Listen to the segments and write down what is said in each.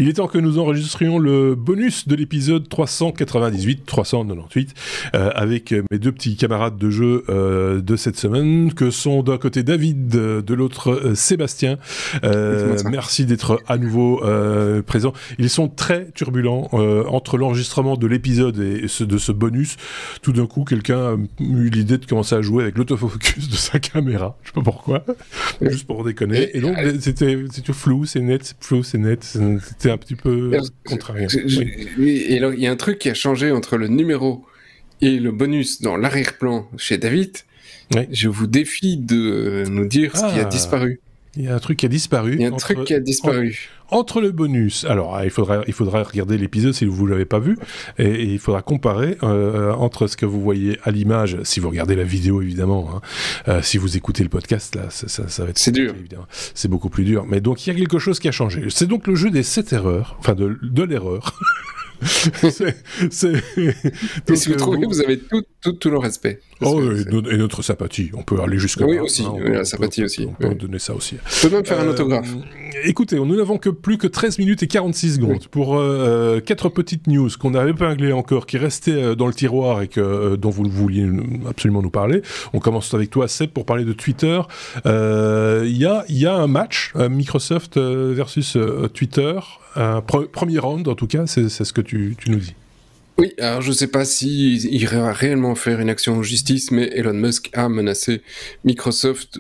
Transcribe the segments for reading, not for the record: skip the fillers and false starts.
Il est temps que nous enregistrions le bonus de l'épisode 398 avec mes deux petits camarades de jeu de cette semaine, que sont d'un côté David, de l'autre Sébastien. Merci d'être à nouveau présents. Ils sont très turbulents entre l'enregistrement de l'épisode et de ce bonus. Tout d'un coup, quelqu'un a eu l'idée de commencer à jouer avec l'autofocus de sa caméra. Je sais pas pourquoi, juste pour déconner. Et donc, c'était flou, c'est net, c'était un petit peu contrariant. Oui, et alors, il y a un truc qui a changé entre le numéro et le bonus dans l'arrière-plan chez David. Oui. Je vous défie de nous dire ce qui a disparu. Il y a un truc qui a disparu. Entre le bonus, alors il faudra regarder l'épisode si vous ne l'avez pas vu, et il faudra comparer entre ce que vous voyez à l'image, si vous regardez la vidéo évidemment, si vous écoutez le podcast, là, ça va être... C'est dur. Évidemment. C'est beaucoup plus dur, mais donc il y a quelque chose qui a changé. C'est donc le jeu des 7 erreurs, enfin de l'erreur. Et si vous trouvez, vous avez tout le respect. Et notre sympathie, on peut aller jusqu'à là. Oui, là, aussi, la sympathie aussi. On peut donner ça aussi. On peut même faire un autographe. Écoutez, nous n'avons plus que 13 minutes et 46 secondes pour 4 petites news qu'on n'avait épinglées encore, qui restaient dans le tiroir et dont vous vouliez absolument nous parler. On commence avec toi, Seb, pour parler de Twitter. Il y a un match, Microsoft versus Twitter. Premier round, en tout cas, c'est ce que tu nous dis. Oui, alors je ne sais pas s'il va réellement faire une action en justice, mais Elon Musk a menacé Microsoft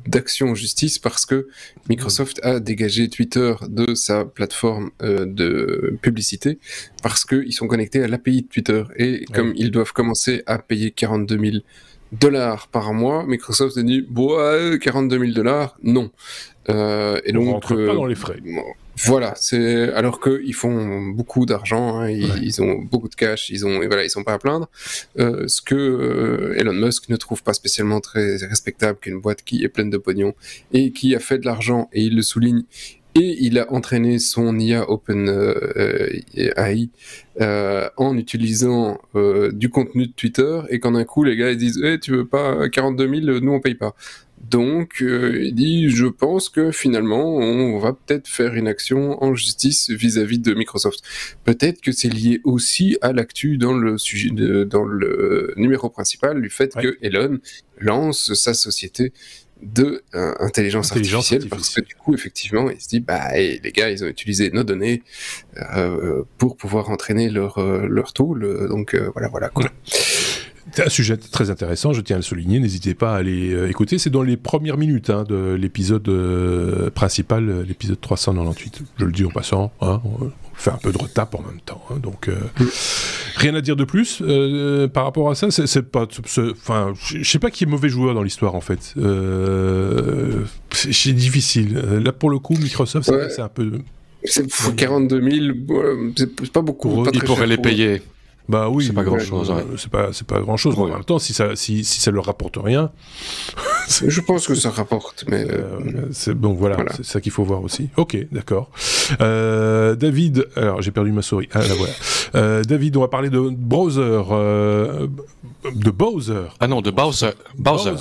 d'action en justice parce que Microsoft a dégagé Twitter de sa plateforme de publicité parce qu'ils sont connectés à l'API de Twitter. Et comme ils doivent commencer à payer $42 000 par mois, Microsoft a dit « 42 000 $, non ». Et donc, on rentre pas dans les frais. Voilà, c'est alors qu'ils font beaucoup d'argent, ils ont beaucoup de cash, ils sont pas à plaindre. Ce que Elon Musk ne trouve pas spécialement très respectable, qu'une boîte qui est pleine de pognon et qui a fait de l'argent, et il le souligne. Et il a entraîné son IA OpenAI en utilisant du contenu de Twitter, et quand d'un coup les gars ils disent tu veux pas 42 000, nous on paye pas. Donc, il dit, je pense que finalement, on va peut-être faire une action en justice vis-à-vis de Microsoft. Peut-être que c'est lié aussi à l'actu dans le numéro principal, du fait que Elon lance sa société de intelligence artificielle, parce que du coup, effectivement, il se dit, les gars, ils ont utilisé nos données pour pouvoir entraîner leur tool, donc voilà quoi. C'est un sujet très intéressant, je tiens à le souligner, n'hésitez pas à aller écouter, c'est dans les premières minutes de l'épisode principal, l'épisode 398, je le dis en passant, on fait un peu de retape en même temps, donc rien à dire de plus par rapport à ça, c'est pas, enfin, je sais pas qui est mauvais joueur dans l'histoire en fait, c'est difficile, là pour le coup Microsoft c'est un peu... 42 000, c'est pas beaucoup. Ils pourraient les payer. Bah oui, c'est pas grand-chose. C'est pas grand-chose. En même temps, si ça leur rapporte rien, je pense que ça rapporte. Mais donc voilà, c'est ça qu'il faut voir aussi. Ok, d'accord. David, alors j'ai perdu ma souris. Ah là voilà. David, on va parler de browser, de Bowser. Ah non, de Bowser. Bowser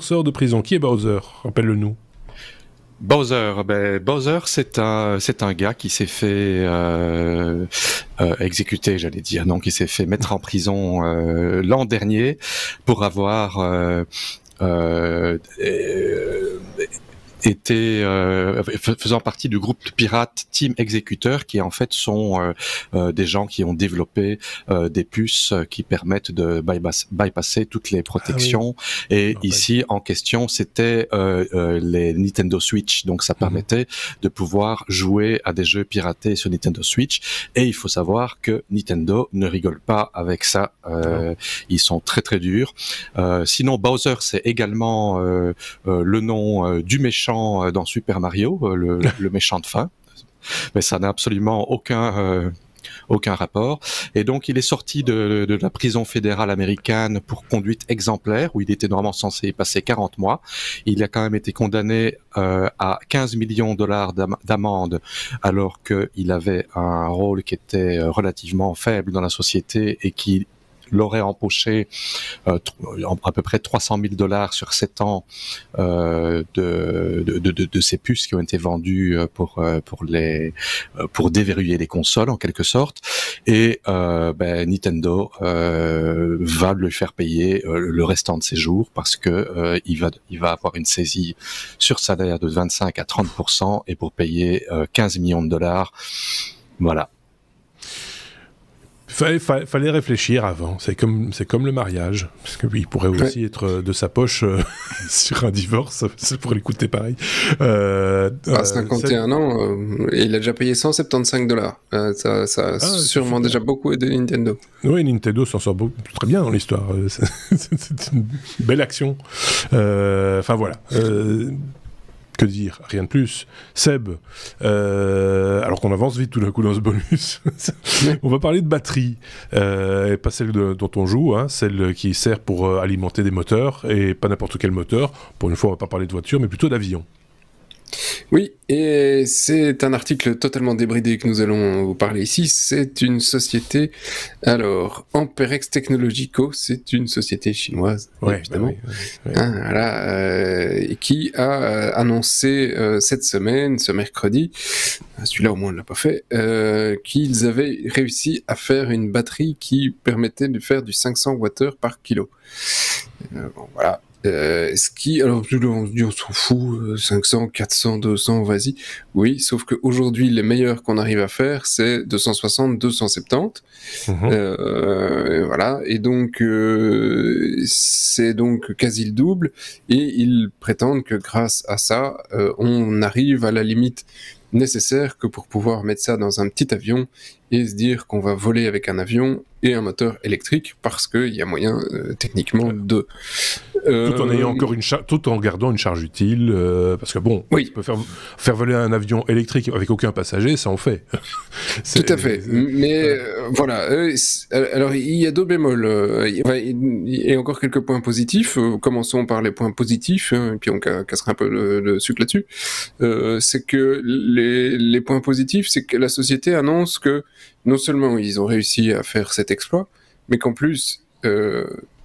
sort de prison. Qui est Bowser? Rappelle-le-nous. Bowser, Bowser, c'est un gars qui s'est fait exécuter, j'allais dire, non, qui s'est fait mettre en prison l'an dernier pour avoir faisant partie du groupe pirate Team Executor, qui en fait sont des gens qui ont développé des puces qui permettent de bypasser toutes les protections. Et ici, en question, c'était les Nintendo Switch. Donc, ça permettait de pouvoir jouer à des jeux piratés sur Nintendo Switch. Et il faut savoir que Nintendo ne rigole pas avec ça. Ils sont très très durs. Sinon, Bowser, c'est également le nom du méchant dans Super Mario, le méchant de fin, mais ça n'a absolument aucun rapport. Et donc il est sorti de la prison fédérale américaine pour conduite exemplaire, où il était normalement censé y passer 40 mois. Il a quand même été condamné à $15 millions d'amende, alors qu'il avait un rôle qui était relativement faible dans la société et qui l'aurait empoché à peu près $300,000 sur 7 ans de ces puces qui ont été vendues pour déverrouiller les consoles en quelque sorte, et Nintendo va lui faire payer le restant de ses jours parce que il va avoir une saisie sur salaire de 25 à 30% et pour payer $15 millions. Voilà. Fallait réfléchir avant. C'est comme le mariage, parce que il pourrait aussi être de sa poche sur un divorce. Ça pourrait lui coûter pareil. À 51 ans, et il a déjà payé $175. Ça a sûrement déjà beaucoup aidé Nintendo. Oui, Nintendo s'en sort très bien dans l'histoire. C'est une belle action. Enfin voilà. Que dire, rien de plus. Seb, alors qu'on avance vite tout d'un coup dans ce bonus, on va parler de batterie, et pas celle dont on joue, hein, celle qui sert pour alimenter des moteurs, et pas n'importe quel moteur. Pour une fois, on va pas parler de voiture, mais plutôt d'avion. Oui, et c'est un article totalement débridé que nous allons vous parler ici. C'est une société, alors, Amperex Technologico, c'est une société chinoise, évidemment, qui a annoncé cette semaine, ce mercredi, celui-là au moins on ne l'a pas fait, qu'ils avaient réussi à faire une batterie qui permettait de faire du 500 Wh par kilo. Voilà. Ce qui, alors on s'en fout, 500, 400, 200, vas-y. Oui, sauf qu'aujourd'hui, les meilleurs qu'on arrive à faire, c'est 260, 270. Voilà, et donc c'est donc quasi le double, et ils prétendent que grâce à ça, on arrive à la limite nécessaire que pour pouvoir mettre ça dans un petit avion et se dire qu'on va voler avec un avion et un moteur électrique parce qu'il y a moyen techniquement de... Tout en ayant encore tout en gardant une charge utile, parce que bon, oui. Tu peux faire voler un avion électrique avec aucun passager, ça en fait. Tout à fait, mais voilà. Alors il y a deux bémols, et encore quelques points positifs. Commençons par les points positifs, et puis on cassera un peu le sucre là-dessus. C'est que les points positifs, c'est que la société annonce que non seulement ils ont réussi à faire cet exploit, mais qu'en plus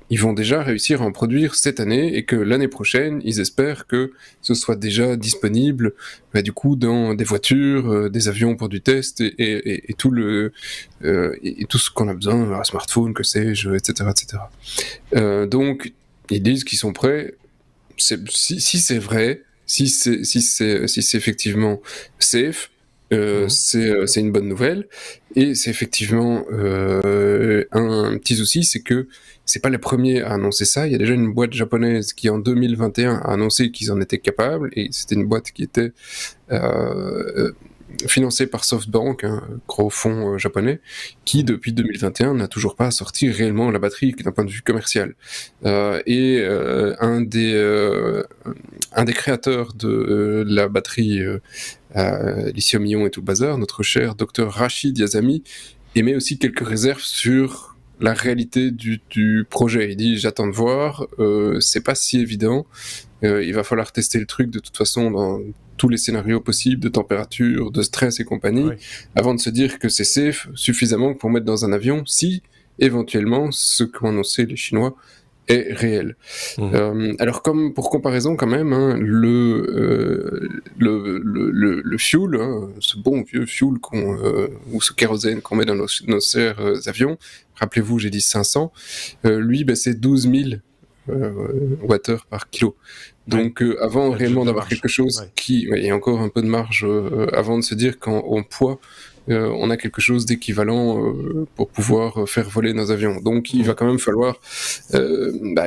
ils vont déjà réussir à en produire cette année, et que l'année prochaine, ils espèrent que ce soit déjà disponible, du coup, dans des voitures, des avions pour du test, et tout ce qu'on a besoin, un smartphone, que sais-je, etc., etc. Donc, ils disent qu'ils sont prêts. Si c'est vrai, si c'est effectivement safe, c'est une bonne nouvelle. Et c'est effectivement un petit souci, c'est que c'est pas les premiers à annoncer ça. Il y a déjà une boîte japonaise qui en 2021 a annoncé qu'ils en étaient capables, et c'était une boîte qui était financée par SoftBank, un gros fonds japonais, qui depuis 2021 n'a toujours pas sorti réellement la batterie d'un point de vue commercial. Et un des créateurs de la batterie lithium-ion et tout bazar, notre cher Dr Rachid Yazami, émet aussi quelques réserves sur la réalité du projet. Il dit: j'attends de voir, c'est pas si évident, il va falloir tester le truc de toute façon dans tous les scénarios possibles de température, de stress et compagnie, avant de se dire que c'est safe suffisamment pour mettre dans un avion, si éventuellement ce qu'ont annoncé les Chinois est réel. Alors, comme pour comparaison quand même, hein, le fuel, hein, ce bon vieux fuel ou ce kérosène qu'on met dans nos chers avions, rappelez-vous, j'ai dit 500, lui, c'est 12 000 Wh par kilo. Donc avant réellement d'avoir quelque chose qui... il y a encore un peu de marge avant de se dire qu'en poids, on a quelque chose d'équivalent pour pouvoir faire voler nos avions. Donc il va quand même falloir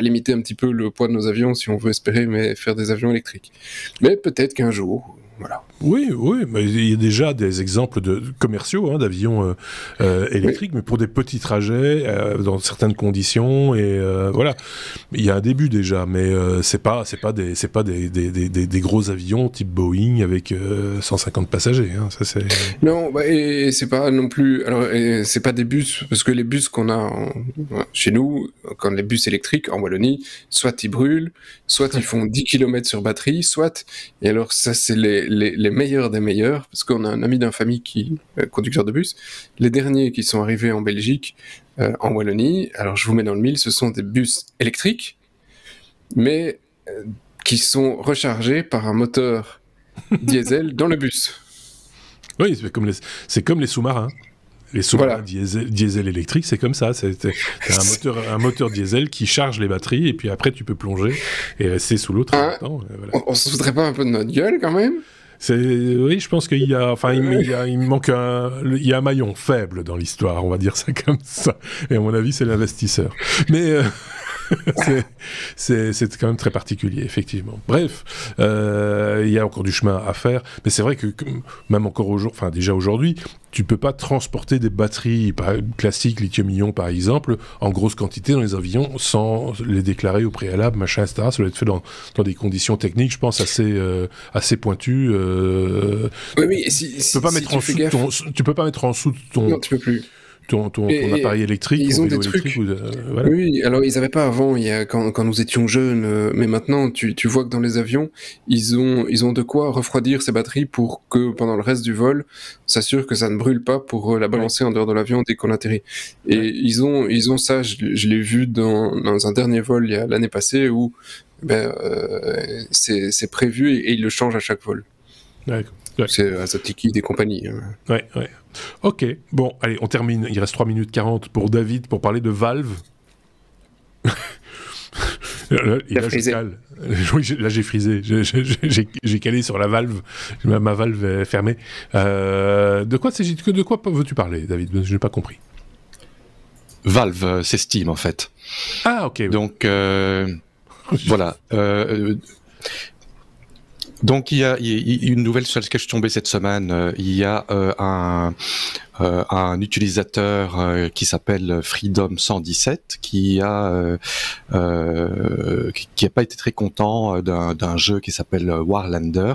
limiter un petit peu le poids de nos avions si on veut espérer faire des avions électriques. Mais peut-être qu'un jour... Voilà. Oui, mais il y a déjà des exemples commerciaux d'avions électriques, mais pour des petits trajets, dans certaines conditions, et voilà. Il y a un début déjà, mais c'est pas des gros avions type Boeing avec 150 passagers. Hein, ça c'est. Non, et c'est pas non plus. Alors, c'est pas des bus, parce que les bus qu'on a chez nous, quand les bus électriques en Wallonie, soit ils brûlent, soit ils font 10 km sur batterie, soit. Et alors ça, c'est les les meilleurs des meilleurs, parce qu'on a un ami d'infamie qui est conducteur de bus. Les derniers qui sont arrivés en Belgique, en Wallonie, alors je vous mets dans le mille, ce sont des bus électriques, mais qui sont rechargés par un moteur diesel dans le bus. Oui, c'est comme les sous-marins. Les sous-marins diesel électriques, c'est comme ça. C'est un moteur diesel qui charge les batteries et puis après tu peux plonger et rester sous l'eau très longtemps. Voilà. On se foutrait pas un peu de notre gueule quand même? Oui, je pense qu'il y a, il manque il y a un maillon faible dans l'histoire, on va dire ça comme ça. Et à mon avis, c'est l'investisseur. Mais c'est quand même très particulier, effectivement. Bref, il y a encore du chemin à faire, mais c'est vrai que même encore aujourd'hui, enfin déjà aujourd'hui, tu peux pas transporter des batteries classiques lithium-ion par exemple en grosse quantité dans les avions sans les déclarer au préalable, machin, etc. Ça doit être fait dans des conditions techniques, je pense, assez pointues. Oui, tu peux pas mettre en dessous ton... Non, tu peux plus. Ton appareil électrique, ils ont des trucs. Voilà. Oui, alors ils n'avaient pas avant, quand nous étions jeunes, mais maintenant tu vois que dans les avions, ils ont de quoi refroidir ces batteries pour que pendant le reste du vol, s'assure que ça ne brûle pas pour la balancer en dehors de l'avion dès qu'on atterrit. Et ils ont ça, je l'ai vu dans un dernier vol l'année passée où c'est prévu et ils le changent à chaque vol. D'accord. C'est Azote Liquide et compagnie. Ouais. Ok, bon, allez, on termine. Il reste 3 minutes 40 pour David pour parler de Valve. Là, je cale. Oui, là, j'ai frisé. J'ai calé sur la valve. Ma valve est fermée. De quoi veux-tu parler, David? Je n'ai pas compris. Valve, c'est Steam, en fait. Ah, ok. Donc, voilà. Donc il y a une nouvelle sur laquelle je suis tombé cette semaine. Il y a un utilisateur qui s'appelle Freedom117 qui a pas été très content d'un jeu qui s'appelle Warlander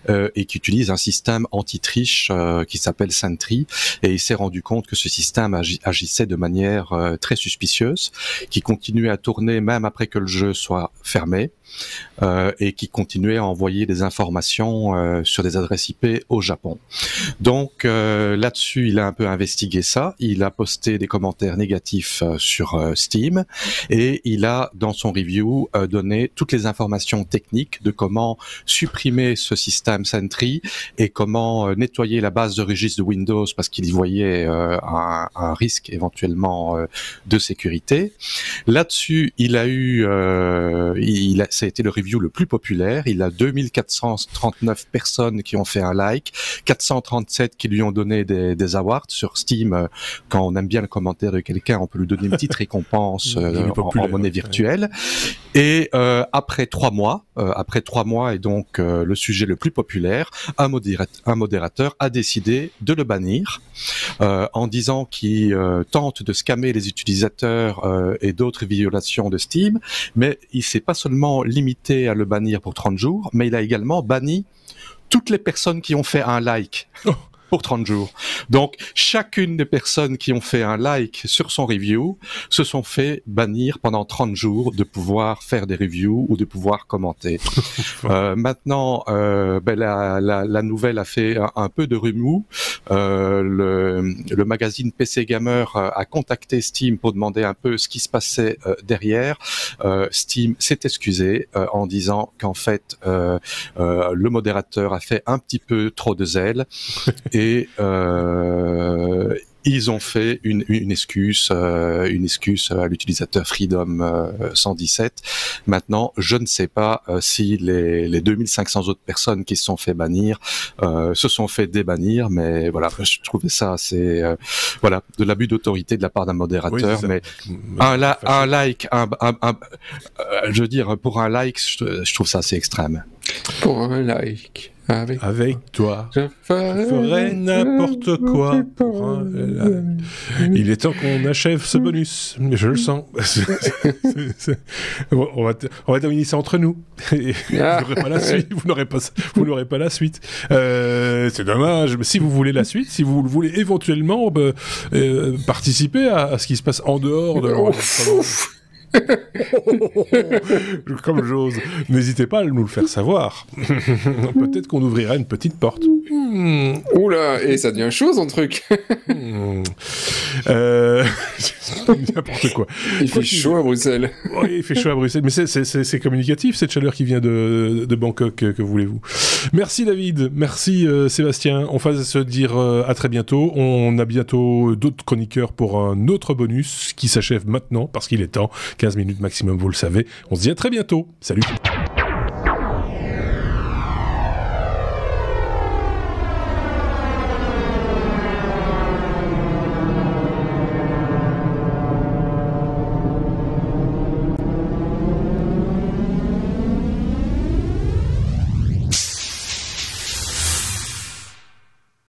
et qui utilise un système anti-triche qui s'appelle Sentry, et il s'est rendu compte que ce système agissait de manière très suspicieuse, qui continuait à tourner même après que le jeu soit fermé. Et qui continuait à envoyer des informations sur des adresses IP au Japon. Donc là-dessus, il a un peu investigué ça, il a posté des commentaires négatifs sur Steam, et il a, dans son review, donné toutes les informations techniques de comment supprimer ce système Sentry et comment nettoyer la base de registre de Windows, parce qu'il y voyait un risque éventuellement de sécurité. Là-dessus, il a eu... ça a été le review le plus populaire. Il a 2439 personnes qui ont fait un like, 437 qui lui ont donné des awards sur Steam. Quand on aime bien le commentaire de quelqu'un, on peut lui donner une petite récompense en monnaie virtuelle. Et après 3 mois, et donc le sujet le plus populaire, un modérateur a décidé de le bannir en disant qu'il tente de scammer les utilisateurs et d'autres violations de Steam, mais il s'est pas seulement limité à le bannir pour 30 jours, mais il a également banni toutes les personnes qui ont fait un like pour 30 jours. Donc, chacune des personnes qui ont fait un like sur son review se sont fait bannir pendant 30 jours de pouvoir faire des reviews ou de pouvoir commenter. Maintenant, la nouvelle a fait un peu de remous. Le magazine PC Gamer a contacté Steam pour demander un peu ce qui se passait derrière. Steam s'est excusé en disant qu'en fait, le modérateur a fait un petit peu trop de zèle. Et ils ont fait une excuse à l'utilisateur Freedom117. Maintenant, je ne sais pas si les 2500 autres personnes qui se sont fait bannir se sont fait débannir, mais voilà, je trouvais ça assez de l'abus d'autorité de la part d'un modérateur. Oui, mais un like, je veux dire, pour un like, je trouve ça assez extrême. Pour un like. Avec toi, je ferai n'importe quoi. Il est temps qu'on achève ce bonus. Je le sens. On va terminer ça entre nous. Vous n'aurez pas la suite. C'est dommage. Mais si vous voulez la suite, si vous voulez éventuellement participer à ce qui se passe en dehors de Comme j'ose. N'hésitez pas à nous le faire savoir. Peut-être qu'on ouvrira une petite porte. Oula, et ça devient chaud, son truc. N'importe quoi. Il fait chaud à Bruxelles. Oui, il fait chaud à Bruxelles, mais c'est communicatif, cette chaleur qui vient de Bangkok, que voulez-vous. Merci David, merci Sébastien. On va se dire à très bientôt. On a bientôt d'autres chroniqueurs pour un autre bonus qui s'achève maintenant, parce qu'il est temps. 15 minutes maximum, vous le savez. On se dit à très bientôt. Salut.